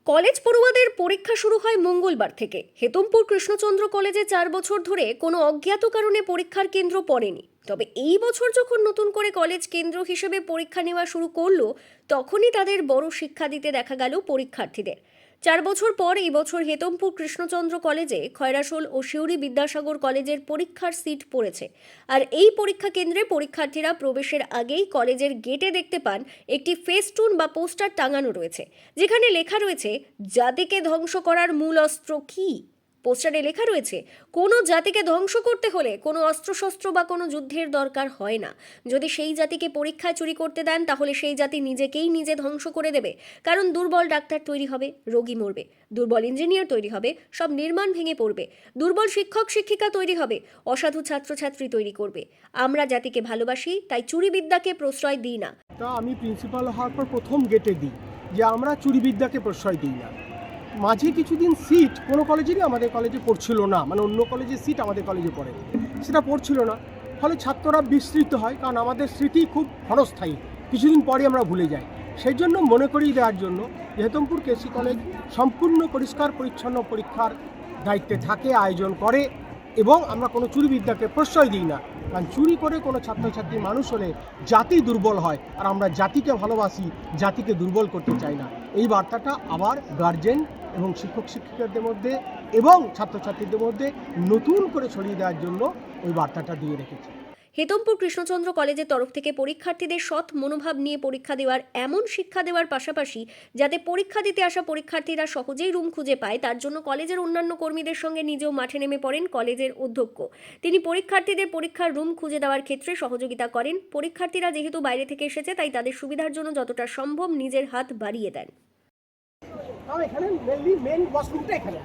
College পড়ুয়াদের পরীক্ষা শুরু হয় মঙ্গলবার থেকে। হেতমপুর কৃষ্ণচন্দ্র কলেজে 4 বছর ধরে কোনো অজ্ঞাত কারণে পরীক্ষার কেন্দ্র পড়েনি। তবে এই বছর যখন নতুন করে কলেজ কেন্দ্র হিসেবে পরীক্ষা নেওয়া শুরু করলো, তখনই তাদের বড় শিক্ষা দিতে দেখা গেল পরীক্ষার্থীদের। 4 বছর পর এই বছর হেতমপুর কৃষ্ণচন্দ্র কলেজে খয়রাশোল ও সিউড়ি বিদ্যাসাগর কলেজের পরীক্ষার সিট পড়েছে। আর এই পরীক্ষা কেন্দ্রে পরীক্ষার্থীরা প্রবেশের আগেই কলেজের গেটে দেখতে পান একটি ফেস্টুন বা পোস্টার টাঙানো রয়েছে, যেখানে লেখা রয়েছে জাতিকে ধ্বংস করার মূল অস্ত্র কি। পোস্টারে লেখা রয়েছে কোনো জাতিকে ধ্বংস করতে হলে কোনো অস্ত্রশস্ত্র বা কোনো যুদ্ধের দরকার হয় না। যদি সেই জাতিকে পরীক্ষায় চুরি করতে দেন তাহলে সেই জাতি নিজেকেই নিজে ধ্বংস করে দেবে। কারণ দুর্বল ডাক্তার তৈরি হবে, রোগী মরবে। দুর্বল ইঞ্জিনিয়ার তৈরি হবে, সব নির্মাণ ভেঙে পড়বে। দুর্বল শিক্ষক শিক্ষিকা তৈরি হবে, অসাধু ছাত্রছাত্রী তৈরি করবে। আমরা জাতিকে ভালোবাসি, তাই চুরিবিদ্যাকে প্রশ্রয় দিই না। তা আমি প্রিন্সিপাল হওয়ার পর প্রথম গেটে দিই যে আমরা চুরিবিদ্যাকে প্রশ্রয় দিই না। মাঝে কিছুদিন সিট কোনো কলেজেরই আমাদের কলেজে পড়ছিল না, মানে অন্য কলেজের সিট আমাদের কলেজে পড়ে, সেটা পড়ছিল না। ফলে ছাত্ররা বিস্মৃত হয়, কারণ আমাদের স্মৃতি খুব ক্ষণস্থায়ী, কিছুদিন পরে আমরা ভুলে যাই। সেই জন্য মনে করিয়ে দেওয়ার জন্য হেতমপুর কেসি কলেজ সম্পূর্ণ পরিষ্কার পরিচ্ছন্ন পরীক্ষার দায়িত্বে থাকে, আয়োজন করে, এবং আমরা কোনো চুরিবিদ্যাকে প্রশ্রয় দিই না। কারণ চুরি করে কোনো ছাত্রছাত্রী মানুষ হলে জাতি দুর্বল হয়, আর আমরা জাতিকে ভালোবাসি, জাতিকে দুর্বল করতে চাই না। এই বার্তাটা আবার গার্জেন এবং শিক্ষক শিক্ষিকাদের মধ্যে এবং ছাত্রছাত্রীদের মধ্যে নতুন করে ছড়িয়ে দেওয়ার জন্য ওই বার্তাটা দিয়ে রেখেছি। হেতমপুর কৃষ্ণচন্দ্র কলেজের তরফ থেকে পরীক্ষার্থীদের সৎ মনোভাব নিয়ে পরীক্ষা দেওয়ার এমন শিক্ষা দেওয়ার পাশাপাশি যাতে পরীক্ষা দিতে আসা পরীক্ষার্থীরা সহজেই রুম খুঁজে পায়, তার জন্য কলেজের অন্যান্য কর্মীদের সঙ্গে নিজেও মাঠে নেমে পড়েন কলেজের অধ্যক্ষ। তিনি পরীক্ষার্থীদের পরীক্ষার রুম খুঁজে দেওয়ার ক্ষেত্রে সহযোগিতা করেন। পরীক্ষার্থীরা যেহেতু বাইরে থেকে এসেছে, তাই তাদের সুবিধার জন্য যতটা সম্ভব নিজের হাত বাড়িয়ে দেন। এখানে মেন ওয়াশরুমটা এখানে।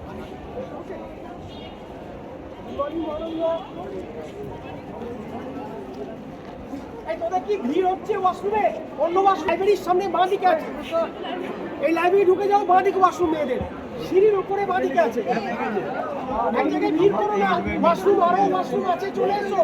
তোদের কি ভিড় হচ্ছে ওয়াশরুমে? অন্য লাইব্রেরির সামনে বাঁ দিকে আছে, এই লাইব্রেরি ঢুকে যাও, বাঁ দিকে ওয়াশরুম মেয়েদের সিঁড়ির উপরে বাঁ দিকে আছে। এক জায়গায় ভিড় করো না, ওয়াশরুম আরো ওয়াশরুম আছে, চলে এসো।